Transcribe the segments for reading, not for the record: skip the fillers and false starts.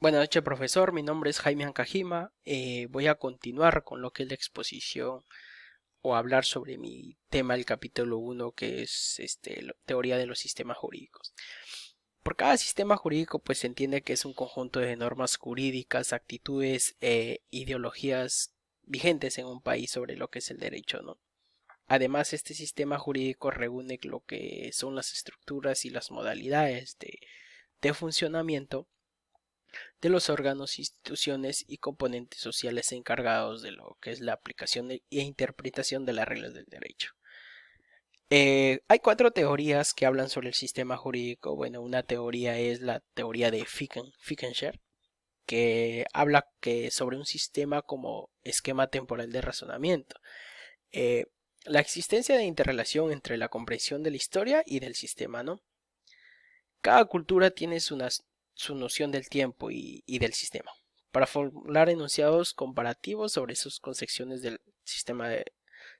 Buenas noches, profesor. Mi nombre es Jaime Ankajima. Voy a continuar con lo que es la exposición o hablar sobre mi tema del capítulo uno, que es teoría de los sistemas jurídicos. Por cada sistema jurídico, pues se entiende que es un conjunto de normas jurídicas, actitudes e ideologías vigentes en un país sobre lo que es el derecho, ¿no? Además, este sistema jurídico reúne lo que son las estructuras y las modalidades de funcionamiento de los órganos, instituciones y componentes sociales encargados de lo que es la aplicación e interpretación de las reglas del derecho. Hay cuatro teorías que hablan sobre el sistema jurídico. Bueno, una teoría es la teoría de Fickenshire, que habla sobre un sistema como esquema temporal de razonamiento. Eh, la existencia de interrelación entre la comprensión de la historia y del sistema, ¿no? Cada cultura tiene su noción del tiempo y del sistema. Para formular enunciados comparativos sobre sus concepciones del sistema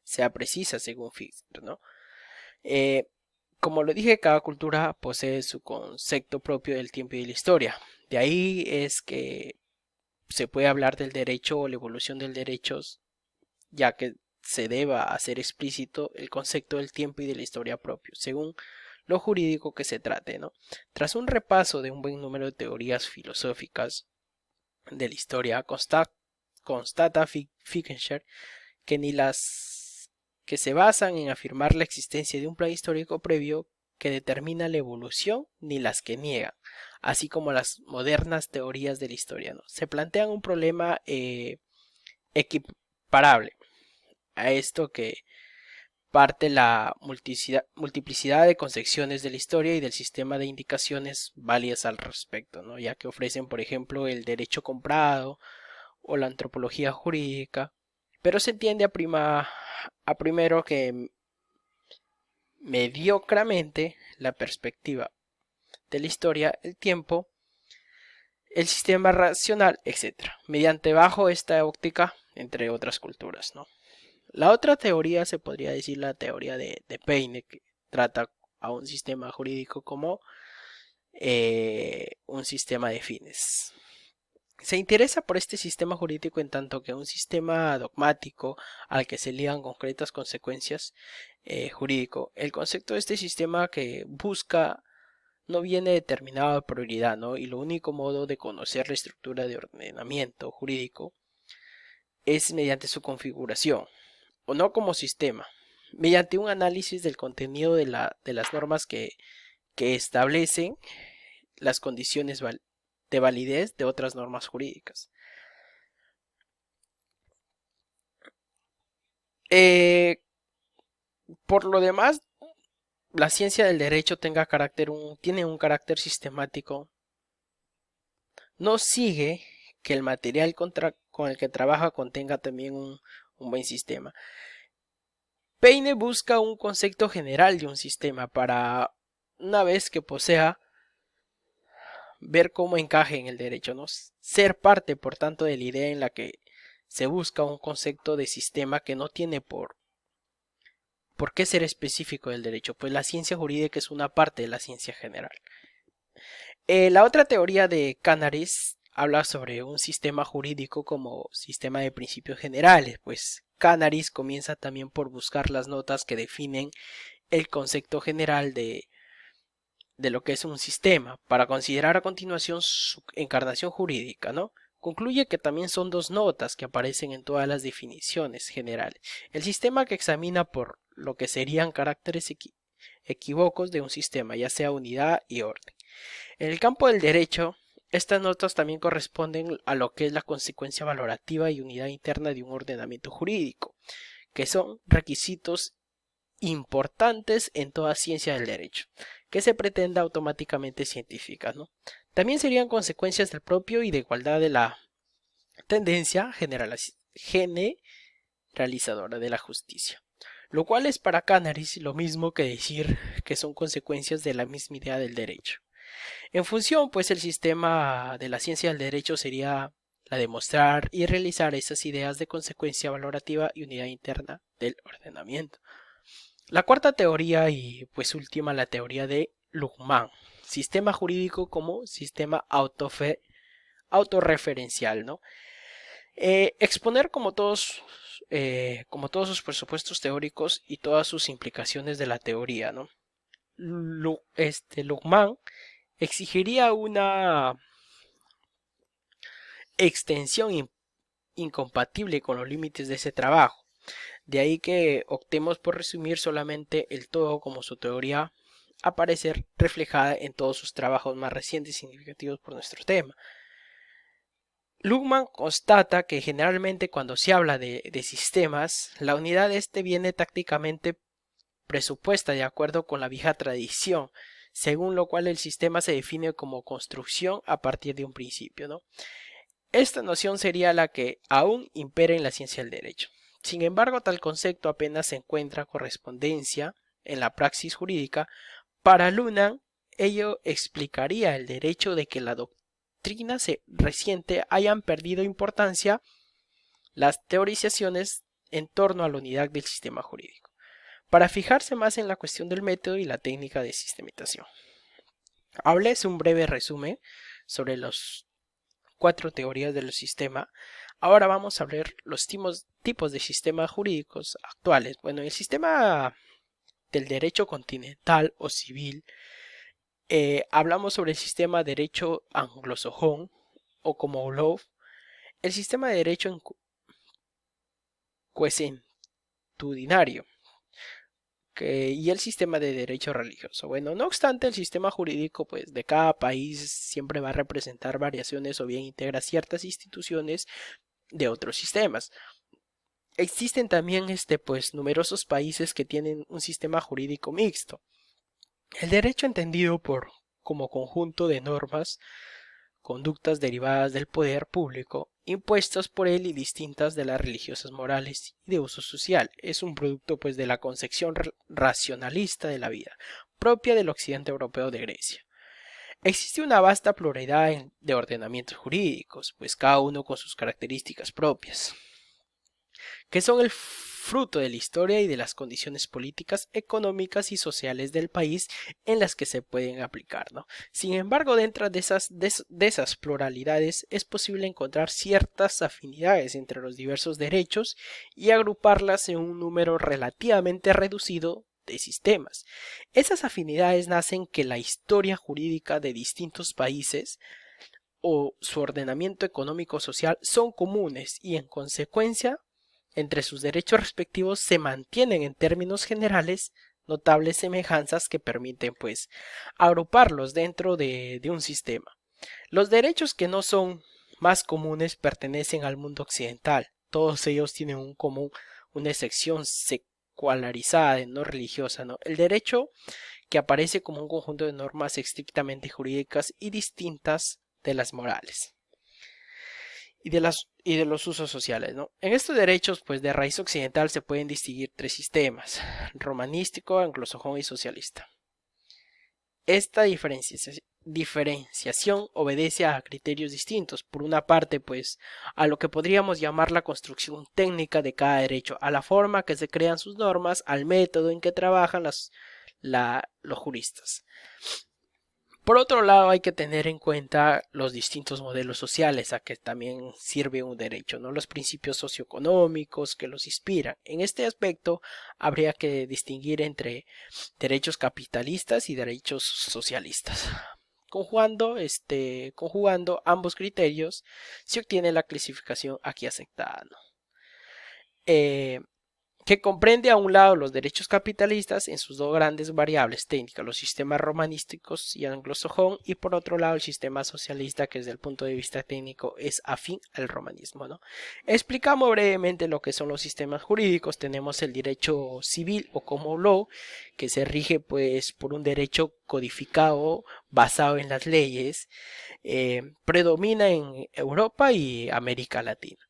sea precisa según Fichte, ¿no? Eh, como lo dije, cada cultura posee su concepto propio del tiempo y de la historia. De ahí es que se puede hablar del derecho o la evolución del derecho, ya que se deba hacer explícito el concepto del tiempo y de la historia propio, según lo jurídico que se trate, ¿no? Tras un repaso de un buen número de teorías filosóficas de la historia, constata Fickenshire que ni las que se basan en afirmar la existencia de un plan histórico previo que determina la evolución, ni las que niegan, así como las modernas teorías de la historia, ¿no? Se plantean un problema equiparable a esto que parte la multiplicidad de concepciones de la historia y del sistema de indicaciones válidas al respecto, ¿no? Ya que ofrecen, por ejemplo, el derecho comprado o la antropología jurídica, pero se entiende a primero que mediocramente la perspectiva de la historia, el tiempo, el sistema racional, etc., mediante bajo esta óptica, entre otras culturas, ¿no? La otra teoría se podría decir la teoría de Peine, que trata a un sistema jurídico como un sistema de fines. Se interesa por este sistema jurídico en tanto que un sistema dogmático al que se ligan concretas consecuencias jurídico. El concepto de este sistema que busca no viene determinado de prioridad, ¿no? Y lo único modo de conocer la estructura de ordenamiento jurídico es mediante su configuración, o no como sistema, mediante un análisis del contenido de las normas que establecen las condiciones de validez de otras normas jurídicas. Eh, por lo demás, la ciencia del derecho tiene un carácter sistemático. No sigue que el material con el que trabaja contenga también un buen sistema. Peine busca un concepto general de un sistema para, una vez que posea, ver cómo encaje en el derecho, ¿no? Ser parte, por tanto, de la idea en la que se busca un concepto de sistema que no tiene por qué ser específico del derecho, pues la ciencia jurídica es una parte de la ciencia general. La otra teoría de Canaris habla sobre un sistema jurídico como sistema de principios generales, pues Canaris comienza también por buscar las notas que definen el concepto general de lo que es un sistema, para considerar a continuación su encarnación jurídica, ¿no? Concluye que también son dos notas que aparecen en todas las definiciones generales. El sistema que examina por lo que serían caracteres equívocos de un sistema, ya sea unidad y orden. En el campo del derecho, estas notas también corresponden a lo que es la consecuencia valorativa y unidad interna de un ordenamiento jurídico, que son requisitos importantes en toda ciencia del derecho, que se pretenda automáticamente científica, ¿no? También serían consecuencias del propio y de igualdad de la tendencia generalizadora de la justicia, lo cual es para Canaris lo mismo que decir que son consecuencias de la misma idea del derecho. En función, pues el sistema de la ciencia del derecho sería la de mostrar y realizar esas ideas de consecuencia valorativa y unidad interna del ordenamiento. La cuarta teoría y pues última, la teoría de Luhmann, sistema jurídico como sistema autorreferencial, ¿no? Exponer como todos sus presupuestos teóricos y todas sus implicaciones de la teoría, ¿no? Luhmann exigiría una extensión incompatible con los límites de ese trabajo. De ahí que optemos por resumir solamente el todo como su teoría aparecer reflejada en todos sus trabajos más recientes y significativos por nuestro tema. Luhmann constata que generalmente cuando se habla de sistemas, la unidad viene tácticamente presupuesta de acuerdo con la vieja tradición, según lo cual el sistema se define como construcción a partir de un principio, ¿no? Esta noción sería la que aún impera en la ciencia del derecho. Sin embargo, tal concepto apenas se encuentra correspondencia en la praxis jurídica. Para Luhmann, ello explicaría el derecho de que la doctrina reciente hayan perdido importancia las teorizaciones en torno a la unidad del sistema jurídico, para fijarse más en la cuestión del método y la técnica de sistematización. Hables un breve resumen sobre los 4 teorías del sistema. Ahora vamos a ver los tipos de sistemas jurídicos actuales. Bueno, el sistema del derecho continental o civil, hablamos sobre el sistema de derecho anglosajón o como law, el sistema de derecho cuesentudinario y el sistema de derecho religioso. Bueno, no obstante, el sistema jurídico pues, de cada país siempre va a representar variaciones o bien integra ciertas instituciones de otros sistemas. Existen también pues, numerosos países que tienen un sistema jurídico mixto. El derecho entendido como conjunto de normas, conductas derivadas del poder público, impuestas por él y distintas de las religiosas morales y de uso social, es un producto pues de la concepción racionalista de la vida, propia del occidente europeo de Grecia. Existe una vasta pluralidad de ordenamientos jurídicos, pues cada uno con sus características propias, que son el fruto de la historia y de las condiciones políticas, económicas y sociales del país en las que se pueden aplicar, ¿no? Sin embargo, dentro de esas pluralidades es posible encontrar ciertas afinidades entre los diversos derechos y agruparlas en un número relativamente reducido de sistemas. Esas afinidades nacen que la historia jurídica de distintos países o su ordenamiento económico-social son comunes y en consecuencia entre sus derechos respectivos se mantienen en términos generales notables semejanzas que permiten pues agruparlos dentro de un sistema. Los derechos que no son más comunes pertenecen al mundo occidental. Todos ellos tienen un común, una sección secularizada, no religiosa, ¿no? El derecho que aparece como un conjunto de normas estrictamente jurídicas y distintas de las morales y de los usos sociales, ¿no? En estos derechos, pues de raíz occidental se pueden distinguir 3 sistemas: romanístico, anglosajón y socialista. Esta diferenciación obedece a criterios distintos. Por una parte, pues, a lo que podríamos llamar la construcción técnica de cada derecho, a la forma que se crean sus normas, al método en que trabajan los juristas. Por otro lado, hay que tener en cuenta los distintos modelos sociales a que también sirve un derecho, ¿no? Los principios socioeconómicos que los inspiran. En este aspecto, habría que distinguir entre derechos capitalistas y derechos socialistas. Conjugando ambos criterios, se obtiene la clasificación aquí aceptada, ¿no? Que comprende a un lado los derechos capitalistas en sus 2 grandes variables técnicas, los sistemas romanísticos y anglosajón, y por otro lado el sistema socialista, que desde el punto de vista técnico es afín al romanismo, ¿no? Explicamos brevemente lo que son los sistemas jurídicos. Tenemos el derecho civil o common law, que se rige pues por un derecho codificado basado en las leyes, predomina en Europa y América Latina.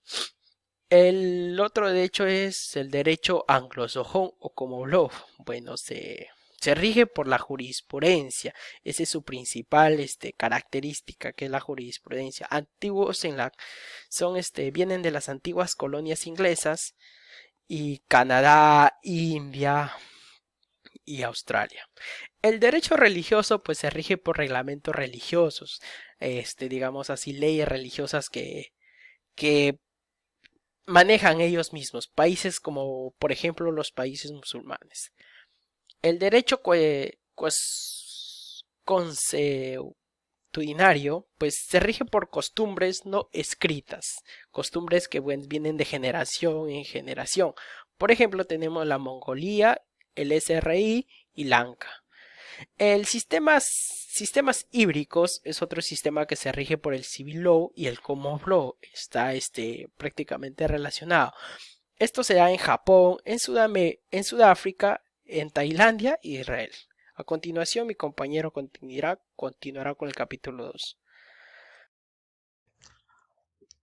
El otro derecho es el derecho anglosajón o common law. Bueno, se rige por la jurisprudencia. Esa es su principal característica, que es la jurisprudencia. Antiguos vienen de las antiguas colonias inglesas y Canadá, India y Australia. El derecho religioso pues se rige por reglamentos religiosos. digamos así, leyes religiosas que manejan ellos mismos, países como por ejemplo los países musulmanes. El derecho consuetudinario pues se rige por costumbres no escritas, costumbres que vienen de generación en generación. Por ejemplo, tenemos la Mongolia, el SRI y la Anka. El sistemas híbricos es otro sistema que se rige por el Civil Law y el Common Law. Está prácticamente relacionado. Esto se da en Japón, en Sudáfrica, en Tailandia y Israel. A continuación, mi compañero continuará con el capítulo 2.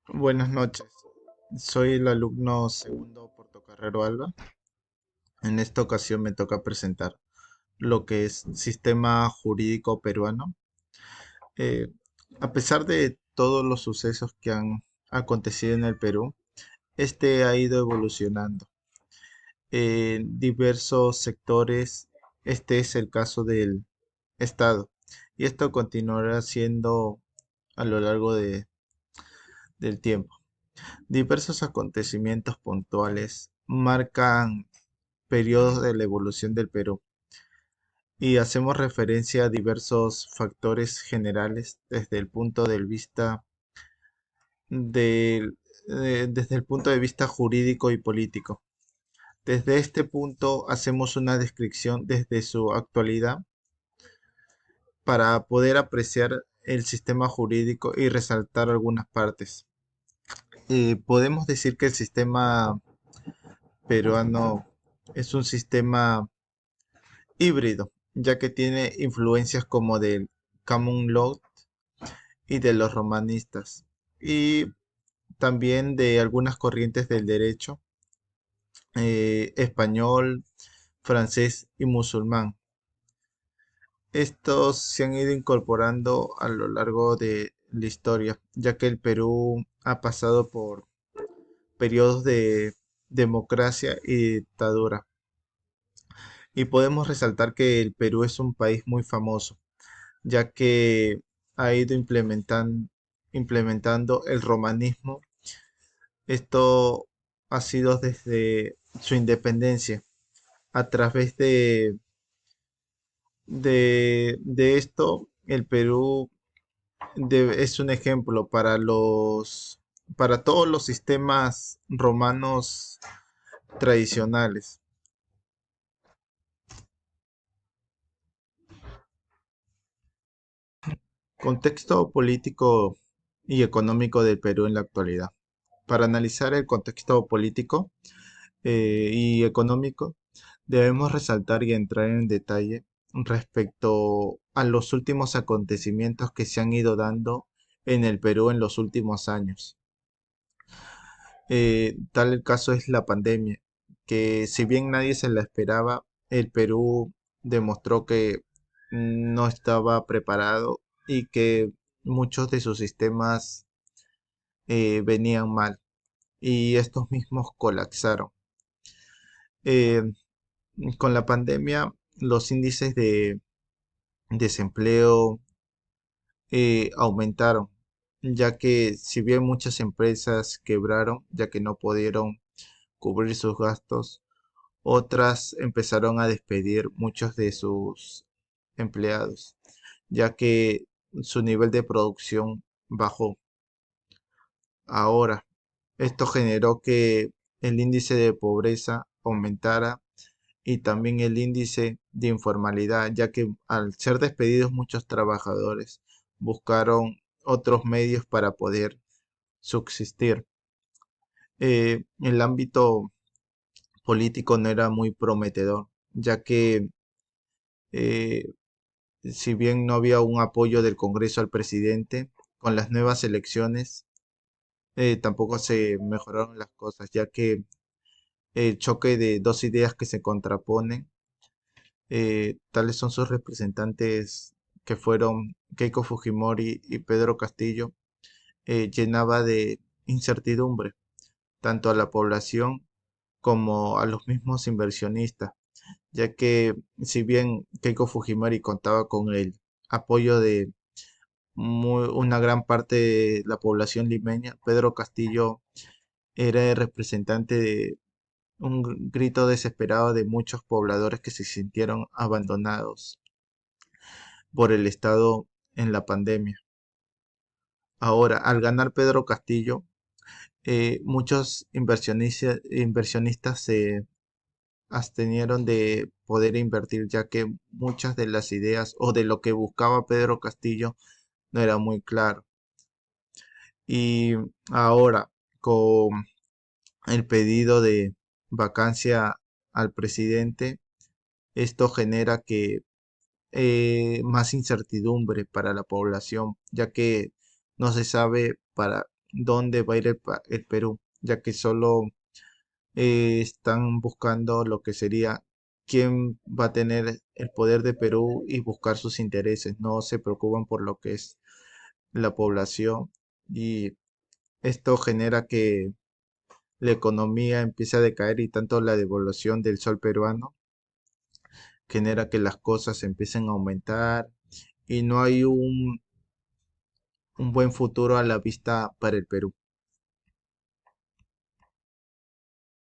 Buenas noches, soy el alumno segundo Portocarrero Alba. En esta ocasión me toca presentar lo que es sistema jurídico peruano. Eh, a pesar de todos los sucesos que han acontecido en el Perú, este ha ido evolucionando en diversos sectores. Este es el caso del Estado y esto continuará siendo a lo largo del tiempo. Diversos acontecimientos puntuales marcan periodos de la evolución del Perú y hacemos referencia a diversos factores generales del- desde el punto de vista jurídico y político. Desde este punto hacemos una descripción desde su actualidad para poder apreciar el sistema jurídico y resaltar algunas partes. Podemos decir que el sistema peruano es un sistema híbrido, ya que tiene influencias como del common law y de los romanistas, y también de algunas corrientes del derecho español, francés y musulmán. Estos se han ido incorporando a lo largo de la historia, ya que el Perú ha pasado por periodos de democracia y dictadura. Y podemos resaltar que el Perú es un país muy famoso, ya que ha ido implementando el romanismo. Esto ha sido desde su independencia. A través de esto, el Perú es un ejemplo para todos los sistemas romanos tradicionales. Contexto político y económico del Perú en la actualidad. Para analizar el contexto político y económico, debemos resaltar y entrar en detalle respecto a los últimos acontecimientos que se han ido dando en el Perú en los últimos años. Tal el caso es la pandemia, que si bien nadie se la esperaba, el Perú demostró que no estaba preparado y que muchos de sus sistemas venían mal y estos mismos colapsaron. Eh, con la pandemia, los índices de desempleo aumentaron, ya que si bien muchas empresas quebraron, ya que no pudieron cubrir sus gastos, otras empezaron a despedir muchos de sus empleados, ya que su nivel de producción bajó. Ahora, esto generó que el índice de pobreza aumentara y también el índice de informalidad, ya que al ser despedidos muchos trabajadores buscaron otros medios para poder subsistir. El ámbito político no era muy prometedor, ya que eh, si bien no había un apoyo del Congreso al presidente, con las nuevas elecciones tampoco se mejoraron las cosas, ya que el choque de dos ideas que se contraponen, tales son sus representantes que fueron Keiko Fujimori y Pedro Castillo, llenaba de incertidumbre tanto a la población como a los mismos inversionistas, ya que si bien Keiko Fujimori contaba con el apoyo una gran parte de la población limeña. Pedro Castillo era el representante de un grito desesperado de muchos pobladores que se sintieron abandonados por el Estado en la pandemia. Ahora, al ganar Pedro Castillo, muchos inversionistas se abstenieron de poder invertir, ya que muchas de las ideas o de lo que buscaba Pedro Castillo no era muy claro. Y ahora, con el pedido de vacancia al presidente, esto genera que más incertidumbre para la población, ya que no se sabe para dónde va a ir el Perú, ya que solo están buscando lo que sería quién va a tener el poder de Perú y buscar sus intereses. No se preocupan por lo que es la población y esto genera que la economía empiece a decaer y tanto la devaluación del sol peruano genera que las cosas empiecen a aumentar y no hay un buen futuro a la vista para el Perú.